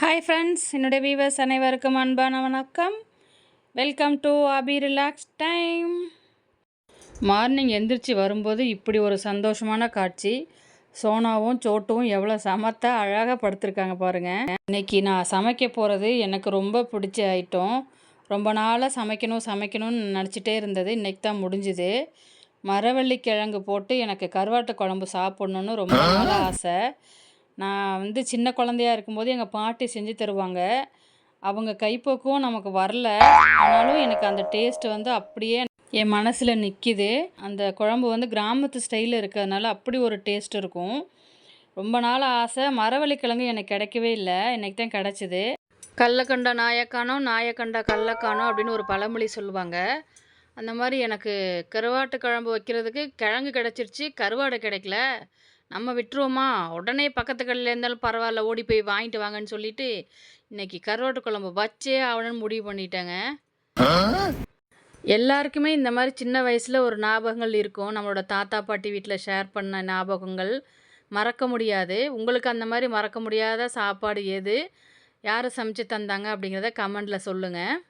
Hi friends, என்னுடைய viewers அனைவருக்கும் அன்பான வணக்கம். Welcome to Abhi relax time. Morning எந்திரிச்சு வரும்போது இப்படி ஒரு சந்தோஷமான காட்சி. சோனாவும் சோட்டுவும் எவ்வளோ சமத்தா அழகாக படுத்திருக்காங்க பாருங்கள். இன்றைக்கி நான் சமைக்க போகிறது எனக்கு ரொம்ப பிடிச்ச ஐட்டம். ரொம்ப நாளாக சமைக்கணும்னு நினச்சிட்டே இருந்தது. இன்றைக்கி தான் முடிஞ்சுது. மரவள்ளி கிழங்கு போட்டு எனக்கு கருவாட்டு குழம்பு சாப்பிட்ணுன்னு ரொம்ப நாளாக ஆசை. நான் சின்ன குழந்தையா இருக்கும்போது எங்கள் பாட்டி செஞ்சு தருவாங்க. அவங்க கைப்பக்குவம் நமக்கு வரல. ஆனாலும் எனக்கு அந்த டேஸ்ட் அப்படியே என் மனசில் நிற்கிது. அந்த குழம்பு கிராமத்து ஸ்டைலில் இருக்கிறதுனால அப்படி ஒரு டேஸ்ட் இருக்கும். ரொம்ப நாள் ஆசை. மரவள்ளி கிழங்கு எனக்கு கிடைக்கவே இல்லை. இன்றைக்கி தான் கிடச்சிது. கள்ளக்கண்டா நாயக்கானோ, நாயக்கண்டா கள்ளக்கானோ அப்படின்னு ஒரு பழமொழி சொல்லுவாங்க. அந்த மாதிரி எனக்கு கருவாட்டு குழம்பு வைக்கிறதுக்கு கிழங்கு கிடச்சிருச்சு, கருவாடை கிடைக்கல. நம்ம விட்டுருவோமா, உடனே பக்கத்து கடையில் இருந்தாலும் பரவாயில்ல, ஓடி போய் வாங்கிட்டு வாங்கன்னு சொல்லிட்டு இன்றைக்கி கருவாட்டு குழம்பு வச்சே ஆகணும்னு முடிவு பண்ணிட்டேங்க. எல்லாருக்குமே இந்த மாதிரி சின்ன வயசில் ஒரு ஞாபகங்கள் இருக்கும். நம்மளோட தாத்தா பாட்டி வீட்டில் ஷேர் பண்ண ஞாபகங்கள் மறக்க முடியாது. உங்களுக்கு அந்த மாதிரி மறக்க முடியாத சாப்பாடு எது, யார் சமைச்சு தந்தாங்க அப்படிங்கிறத கமெண்டில் சொல்லுங்கள்.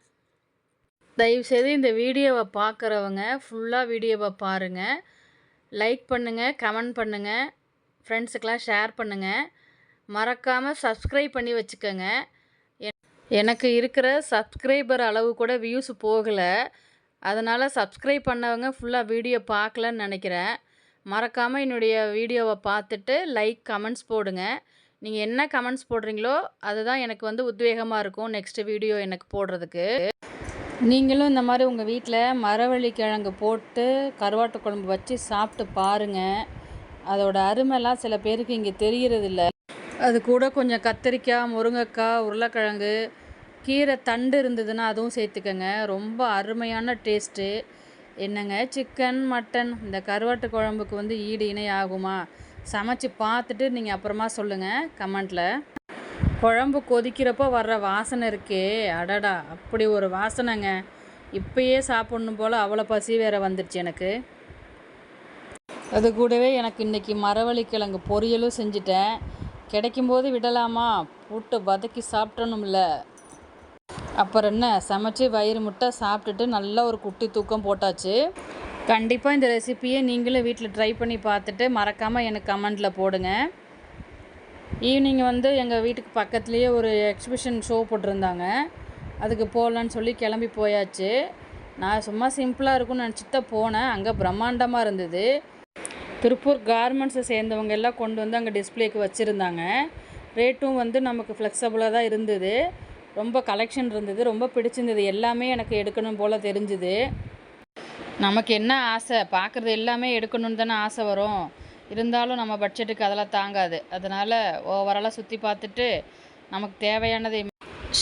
தயவுசெய்து இந்த வீடியோவை பார்க்குறவங்க ஃபுல்லாக வீடியோவை பாருங்கள். லைக் பண்ணுங்கள், கமெண்ட் பண்ணுங்கள், ஃப்ரெண்ட்ஸுக்கெலாம் ஷேர் பண்ணுங்கள். மறக்காமல் சப்ஸ்கிரைப் பண்ணி வச்சுக்கோங்க. எனக்கு இருக்கிற சப்ஸ்கிரைபர் அளவு கூட வியூஸ் போகலை. அதனால் சப்ஸ்கிரைப் பண்ணவங்க ஃபுல்லாக வீடியோ பார்க்கலன்னு நினைக்கிறேன். மறக்காமல் என்னுடைய வீடியோவை பார்த்துட்டு லைக் கமெண்ட்ஸ் போடுங்க. நீங்கள் என்ன கமெண்ட்ஸ் போடுறீங்களோ அதுதான் எனக்கு உத்வேகமாக இருக்கும் நெக்ஸ்ட்டு வீடியோ எனக்கு போடுறதுக்கு. நீங்களும் இந்த மாதிரி உங்கள் வீட்டில் மரவள்ளி கிழங்கு போட்டு கருவாட்டு குழம்பு வச்சு சாப்பிட்டு பாருங்கள். அதோட அருமைலாம் சில பேருக்கு இங்கே தெரியறதில்ல. அது கூட கொஞ்சம் கத்திரிக்காய், முருங்கைக்காய், உருளைக்கிழங்கு, கீரை தண்டு இருந்ததுன்னா அதுவும் சேர்த்துக்கங்க. ரொம்ப அருமையான டேஸ்ட்டு. என்னங்க, சிக்கன் மட்டன் இந்த கருவாட்டு குழம்புக்கு ஈடு இணை ஆகுமா? சமைச்சு பார்த்துட்டு நீங்கள் அப்புறமா சொல்லுங்கள் கமெண்ட்டில். குழம்பு கொதிக்கிறப்போ வர்ற வாசனை இருக்கே, அடடா அப்படி ஒரு வாசனைங்க. இப்பயே சாப்பிட்ணும் போல் அவ்வளோ பசி வேறு வந்துடுச்சு எனக்கு. அது கூடவே எனக்கு இன்றைக்கி மரவள்ளி கிழங்கு பொரியலும் செஞ்சுட்டேன். கிடைக்கும்போது விடலாமா, போட்டு வதக்கி சாப்பிட்டணும்ல. அப்புறம் என்ன, சமைச்சு வயிறு முட்டை சாப்பிட்டுட்டு நல்ல ஒரு குட்டி தூக்கம் போட்டாச்சு. கண்டிப்பாக இந்த ரெசிப்பியை நீங்களும் வீட்டில் ட்ரை பண்ணி பார்த்துட்டு மறக்காமல் எனக்கு கமெண்டில் போடுங்க. ஈவினிங் எங்கள் வீட்டுக்கு பக்கத்துலேயே ஒரு எக்ஸிபிஷன் ஷோ போட்டிருந்தாங்க. அதுக்கு போகலான்னு சொல்லி கிளம்பி போயாச்சு. நான் சும்மா சிம்பிளாக இருக்கும்னு நினச்சிட்டு தான் போனேன். அங்கே பிரம்மாண்டமாக இருந்தது. திருப்பூர் கார்மெண்ட்ஸை சேர்ந்தவங்க எல்லாம் கொண்டு அங்கே டிஸ்பிளேக்கு வச்சுருந்தாங்க. ரேட்டும் நமக்கு ஃப்ளெக்சபிளாக தான் இருந்தது. ரொம்ப கலெக்ஷன் இருந்தது, ரொம்ப பிடிச்சிருந்தது. எல்லாமே எனக்கு எடுக்கணும் போல் தெரிஞ்சுது. நமக்கு என்ன ஆசை, பார்க்குறது எல்லாமே எடுக்கணும்னு தானே ஆசை வரும். இருந்தாலும் நம்ம பட்ஜெட்டுக்கு அதெல்லாம் தாங்காது. அதனால் ஓவராலாக சுற்றி பார்த்துட்டு நமக்கு தேவையானது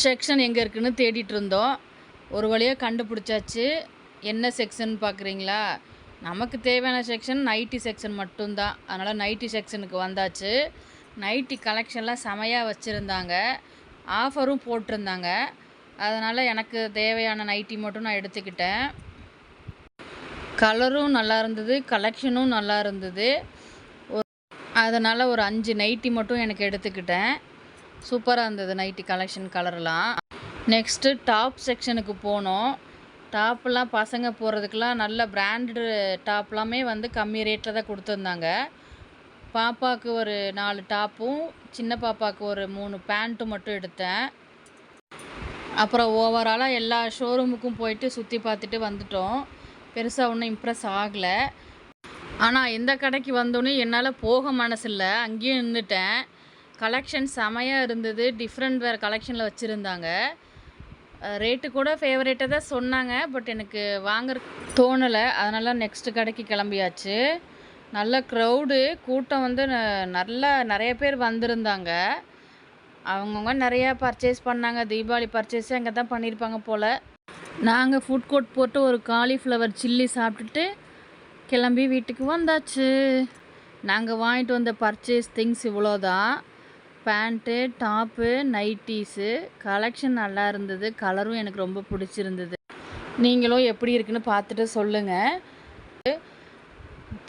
செக்ஷன் எங்கே இருக்குதுன்னு தேடிட்டு இருந்தோம். ஒரு வழியாக கண்டுபிடிச்சாச்சு. என்ன செக்ஷன் பார்க்குறீங்களா? நமக்கு தேவையான செக்ஷன் நைட்டி செக்ஷன் மட்டும்தான். அதனால் நைட்டி செக்ஷனுக்கு வந்தாச்சு. நைட்டி கலெக்ஷன்லாம் செமையாக வச்சுருந்தாங்க, ஆஃபரும் போட்டிருந்தாங்க. அதனால் எனக்கு தேவையான நைட்டி மட்டும் நான் எடுத்துக்கிட்டேன். கலரும் நல்லா இருந்தது, கலெக்ஷனும் நல்லா இருந்தது. அதனால் ஒரு 5 நைட்டி மட்டும் எனக்கு எடுத்துக்கிட்டேன். சூப்பராக இருந்தது நைட்டி கலெக்ஷன், கலர்லாம். நெக்ஸ்ட்டு டாப் செக்ஷனுக்கு போனோம். டாப்லாம் பசங்க போடுறதுக்கெலாம் நல்ல பிராண்டடு டாப்லாமே கம்மி ரேட்டில் தான் கொடுத்துருந்தாங்க. பாப்பாவுக்கு ஒரு 4 டாப்பும், சின்ன பாப்பாவுக்கு ஒரு 3 பேண்ட்டும் மட்டும் எடுத்தேன். அப்புறம் ஓவராலாக எல்லா ஷோரூமுக்கும் போயிட்டு சுற்றி பார்த்துட்டு வந்துட்டோம். பெருசாக ஒன்றும் இம்ப்ரெஸ் ஆகலை. ஆனால் எந்த கடைக்கு வந்தோன்னே என்னால் போக மனசில்லை, அங்கேயும் நின்றுட்டேன். கலெக்ஷன் செமையாக இருந்தது. டிஃப்ரெண்ட் வேறு கலெக்ஷனில் வச்சுருந்தாங்க. ரேட்டு கூட ஃபேவரேட்டாக தான் சொன்னாங்க. பட் எனக்கு வாங்குற தோணலை. அதனால் நெக்ஸ்ட்டு கடைக்கு கிளம்பியாச்சு. நல்ல க்ரௌடு, கூட்டம் நல்லா நிறைய பேர் வந்திருந்தாங்க. அவங்கவுங்க நிறையா பர்ச்சேஸ் பண்ணாங்க. தீபாவளி பர்ச்சேஸே அங்கே தான் பண்ணியிருப்பாங்க போல். நாங்கள் ஃபுட் கோர்ட் போட்டு ஒரு காலிஃப்ளவர் சில்லி சாப்பிட்டுட்டு கிளம்பி வீட்டுக்கு வந்தாச்சு. நாங்கள் வாங்கிட்டு வந்த பர்ச்சேஸ் திங்ஸ் இவ்வளோ தான். பேண்ட்டு, டாப்பு, நைட்டீஸு கலெக்ஷன் நல்லா இருந்தது. கலரும் எனக்கு ரொம்ப பிடிச்சிருந்தது. நீங்களும் எப்படி இருக்குன்னு பார்த்துட்டு சொல்லுங்கள்.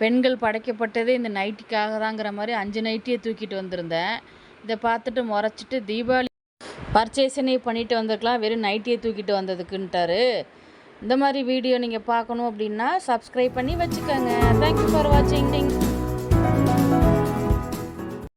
பெண்கள் படைக்கப்பட்டது இந்த நைட்டிக்காக தாங்கிற மாதிரி 5 நைட்டியை தூக்கிட்டு வந்திருந்தேன். இதை பார்த்துட்டு முறைச்சிட்டு பர்ச்சேஸனே பண்ணிட்டு வந்திருக்கலாம், வெறும் நைட்டிய தூக்கிட்டு வந்ததுக்குன்ட்டாரு. இந்த மாதிரி வீடியோ நீங்கள் பார்க்கணும் அப்படின்னா சப்ஸ்கிரைப் பண்ணி வச்சுக்கோங்க. தேங்க்யூ ஃபார் வாட்சிங்.